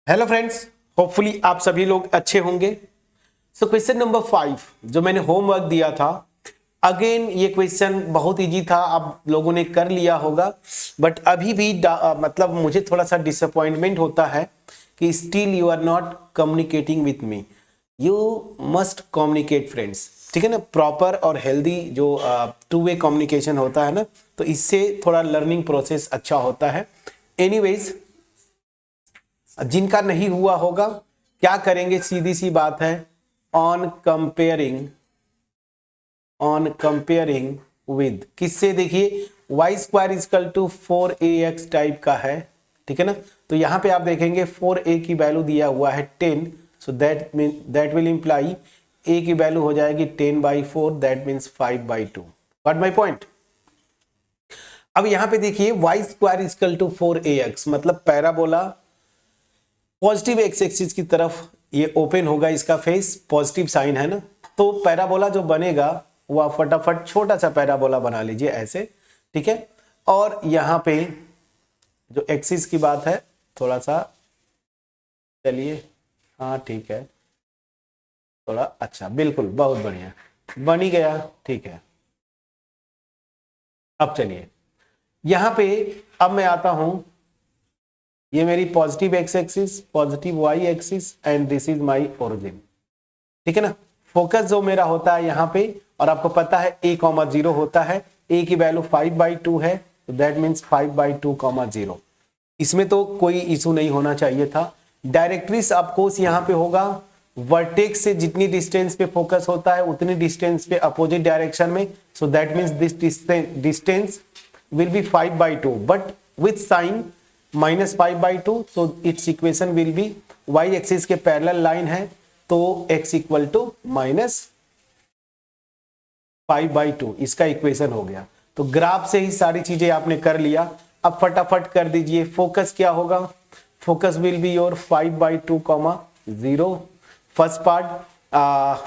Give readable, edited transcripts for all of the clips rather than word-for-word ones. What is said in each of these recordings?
Hello friends, hopefully आप सभी लोग अच्छे होंगे। सो क्वेश्चन नंबर 5 जो मैंने होमवर्क दिया था, अगेन ये क्वेश्चन बहुत इजी था, आप लोगों ने कर लिया होगा। बट अभी भी मतलब मुझे थोड़ा सा डिसअपॉइंटमेंट होता है कि still you are not communicating with me. You must communicate friends, ठीक है ना। प्रॉपर और हेल्दी जो टू वे कम्युनिकेशन होता है ना, तो इससे थोड़ा लर्निंग प्रोसेस अच्छा होता है। एनीवेज, जिनका नहीं हुआ होगा क्या करेंगे, सीधी सी बात है। ऑन कंपेयरिंग विद किससे, देखिए y square equal to 4ax type का है, ठीक है ना। तो यहां पे आप देखेंगे 4a की वैल्यू दिया हुआ है 10, so that will imply a की वैल्यू हो जाएगी 10/4, that means 5/2। Got my point. अब यहां पे देखिए y square equal to 4ax मतलब पैराबोला पॉजिटिव एक्स एक्सिस की तरफ ये ओपन होगा, इसका फेस पॉजिटिव साइन है ना। तो पैराबोला जो बनेगा वो आप फटाफट छोटा सा पैराबोला बना लीजिए ऐसे, ठीक है। और यहां पे जो एक्सिस की बात है, थोड़ा सा चलिए, हाँ ठीक है, थोड़ा अच्छा, बिल्कुल बहुत बढ़िया बन ही गया, ठीक है। अब चलिए यहां पे, अब मैं आता हूं, ये मेरी positive x axis, positive y axis and this is my origin, ठीक है ना। फोकस जो मेरा होता है यहाँ पे, और आपको पता है a,0 होता है, a की वैल्यू 5/2 है, तो दैट मीन्स 5/2, 0। इसमें तो कोई इशू नहीं होना चाहिए था। डायरेक्ट्रिक्स ऑफकोर्स यहाँ पे होगा, वर्टेक्स से जितनी डिस्टेंस पे फोकस होता है उतनी डिस्टेंस पे अपोजिट डायरेक्शन में, सो that means this distance will be 5/2 but with sign -5/2, so its equation will be y axis के पैरेलल लाइन है तो x इक्वल टू -5/2 इसका इक्वेशन हो गया। तो ग्राफ से ही सारी चीजें आपने कर लिया। अब फटाफट कर दीजिए, फोकस क्या होगा, focus will be your 5/2, 0 first part.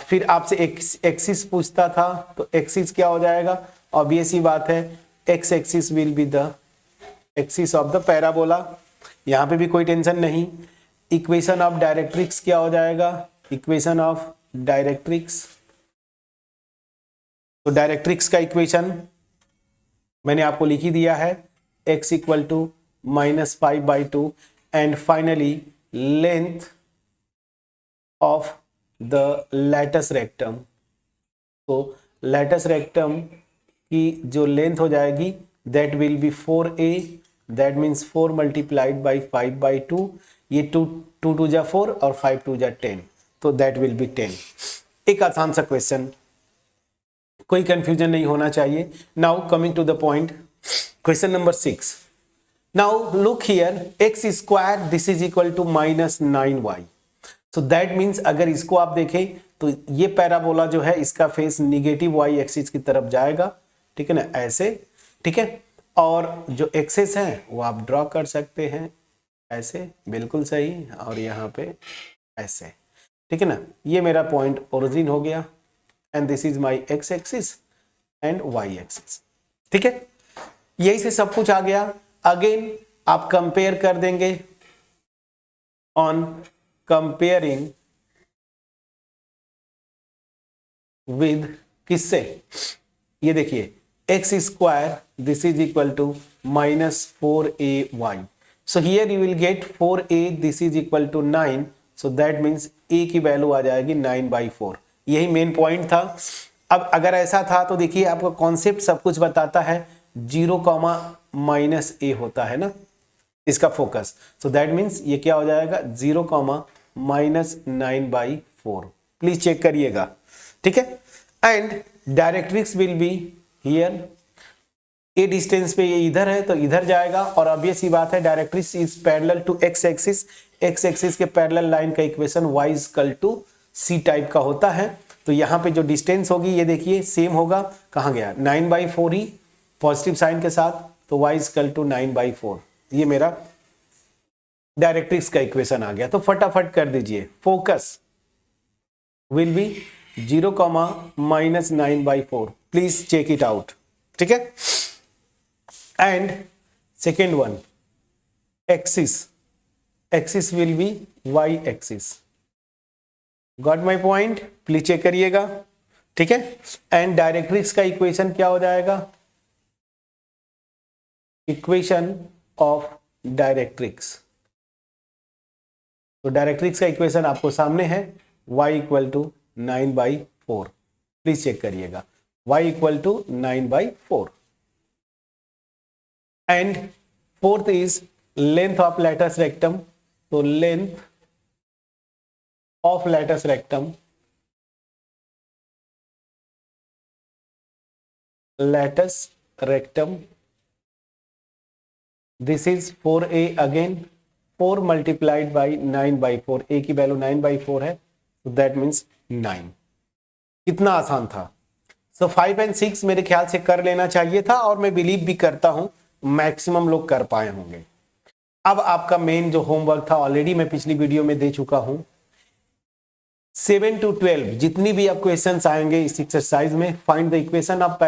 फिर आपसे एक्सिस पूछता था, तो एक्सिस क्या हो जाएगा, ऑब्वियस ही बात है, x axis will be the axis of the parabola, यहां पे भी कोई टेंशन नहीं। इक्वेशन ऑफ डायरेक्ट्रिक्स क्या हो जाएगा, इक्वेशन ऑफ डायरेक्ट्रिक्स, तो डायरेक्ट्रिक्स का इक्वेशन मैंने आपको लिख ही दिया है, x equal to -5/2 and finally length of the latus rectum. तो लैटस रेक्टम की जो लेंथ हो जाएगी that will be 4a, that means 4 multiplied by 5/2, ये 2 2 जा 4 और 5 2 जा 10, तो दैट विल बी 10। एक आसान सा क्वेश्चन, कोई कंफ्यूजन नहीं होना चाहिए। Now coming to the point, question number 6। Now look here, x square this is equal to -9y, so that means अगर इसको आप देखें तो ये पैराबोला जो है इसका फेस निगेटिव वाई एक्सिस की तरफ जाएगा, ठीक है ना, ऐसे, ठीक है। और जो एक्सेस है वो आप ड्रॉ कर सकते हैं ऐसे, बिल्कुल सही, और यहाँ पे ऐसे, ठीक है ना। ये मेरा पॉइंट ओरिजिन हो गया and this is my x axis and y axis, ठीक है। यही से सब कुछ आ गया। अगेन आप कंपेयर कर देंगे, ऑन कंपेयरिंग विद किससे, ये देखिए x square this is equal to -4ay, so here you will get 4a this is equal to 9, so that means a की वैल्यू आ जाएगी 9/4। यही मेन पॉइंट था। अब अगर ऐसा था तो देखिए आपका कॉन्सेप्ट सब कुछ बताता है, 0, -a होता है ना इसका फोकस, सो दैट मीन्स ये क्या हो जाएगा 0, -9/4। प्लीज चेक करिएगा, ठीक है। And directrix will be here, A distance पे ये इधर है तो इधर जाएगा, और ऑब्वियस ही बात है directrix is parallel to x axis, x axis के पैरेलल लाइन का equation y equal to C type का होता है। तो यहाँ पे जो डिस्टेंस होगी ये देखिए सेम होगा, कहाँ गया 9/4 ही पॉजिटिव साइन के साथ, तो y इक्वल टू 9/4, ये मेरा डायरेक्ट्रिक्स का इक्वेशन आ गया। तो फटाफट कर दीजिए, focus will be 0, -9/4, please check it out, ठीक है। And second one, axis axis will be y axis. Got my point? Please check करिएगा, ठीक है। एंड डायरेक्ट्रिक्स का इक्वेशन क्या हो जाएगा? इक्वेशन ऑफ डायरेक्ट्रिक्स, तो डायरेक्ट्रिक्स का इक्वेशन आपको सामने है, y equal to 9/4। Please check करिएगा, y equal to 9/4। And fourth is length of latus rectum, तो length of latus rectum, latus rectum, this is 4a again, 4 multiplied by 9/4, a की value 9/4 है, तो that means 9। कितना आसान था। सो 5 and 6 मेरे ख्याल से कर लेना चाहिए था, और मैं बिलीव भी करता हूं मैक्सिमम लोग कर पाए होंगे। अब आपका मेन जो होमवर्क था ऑलरेडी मैं पिछली वीडियो में दे चुका हूं। 7 to 12 जितनी भी आप क्वेश्चंस आएंगे इस एक्सरसाइज में, find the equation of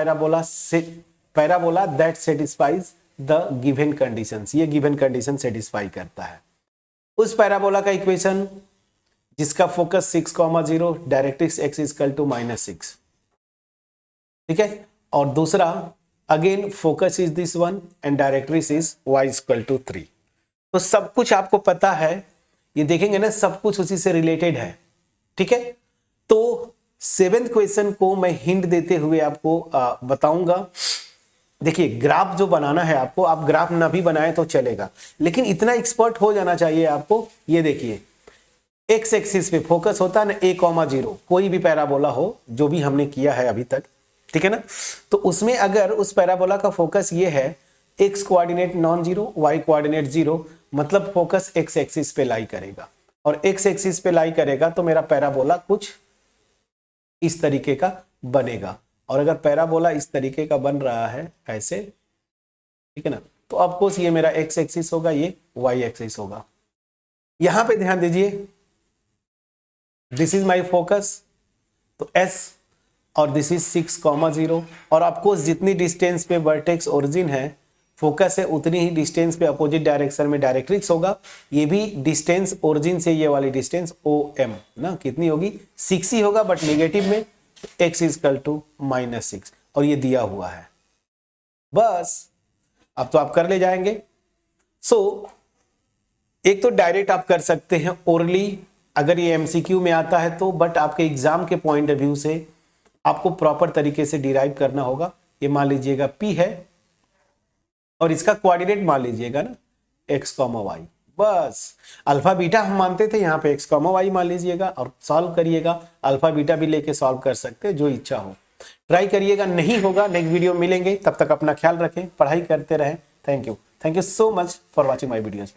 parabola that satisfies the given conditions. ये गिवन कंडीशन सेटिस्फाई करता है। उस पैराबोला का इक्वेशन जिसका focus 6,0, directrix x equal to -6, ठीक है। और दूसरा again focus is this one and directrix is y equal to 3। तो सब कुछ आपको पता है, ये देखेंगे ना, सब कुछ उसी से रिलेटेड है, ठीक है। तो 7th क्वेश्चन को मैं हिंट देते हुए आपको बताऊंगा। देखिए ग्राफ जो बनाना है आपको, आप ग्राफ ना भी बनाए तो चलेगा, लेकिन इतना एक्सपर्ट हो जाना चाहिए आपको। ये देखिए एक्स एक्सिस पे फोकस होता है ना a,0, कोई भी पैराबोला हो जो भी हमने किया है अभी तक, ठीक है ना। तो उसमें अगर उस पैराबोला का फोकस ये है x coordinate non zero, y coordinate 0, मतलब फोकस x एक्सिस पे लाई करेगा, और x एक्सिस पे लाई करेगा तो मेरा पैराबोला कुछ इस तरीके का बनेगा। और अगर पैराबोला इस तरीके का बन रहा है ऐसे, ठीक है ना, तो ऑफकोर्स ये मेरा x एक्सिस होगा, ये y एक्सिस होगा। यहां पे ध्यान दीजिए, दिस इज माई फोकस, तो s, और दिस इज 6,0, और ऑफकोर्स जितनी डिस्टेंस पे वर्टेक्स ओरिजिन है फोकस है, उतनी ही डिस्टेंस पे अपोजिट डायरेक्शन में डायरेक्ट्रिक्स होगा। ये भी डिस्टेंस ओरिजिन से ये वाली डिस्टेंस OM ना कितनी होगी, 6 ही होगा, बट नेगेटिव में x इक्वल टू -6, और ये दिया हुआ है। बस अब तो आप कर ले जाएंगे। सो एक तो डायरेक्ट आप कर सकते हैं ओरली, अगर ये MCQ में आता है तो, बट आपके एग्जाम के पॉइंट ऑफ व्यू से आपको प्रॉपर तरीके से डिराइव करना होगा। ये मान लीजिएगा P है, और इसका कोऑर्डिनेट मान लीजिएगा ना x, y। बस अल्फा बीटा हम मानते थे, यहाँ पे x, y मान लीजिएगा और सॉल्व करिएगा। अल्फा बीटा भी लेके सॉल्व कर सकते हैं, जो इच्छा हो ट्राई करिएगा। नहीं होगा नेक्स्ट वीडियो मिलेंगे, तब तक अपना ख्याल रखें, पढ़ाई करते रहें। Thank you so much for watching my videos.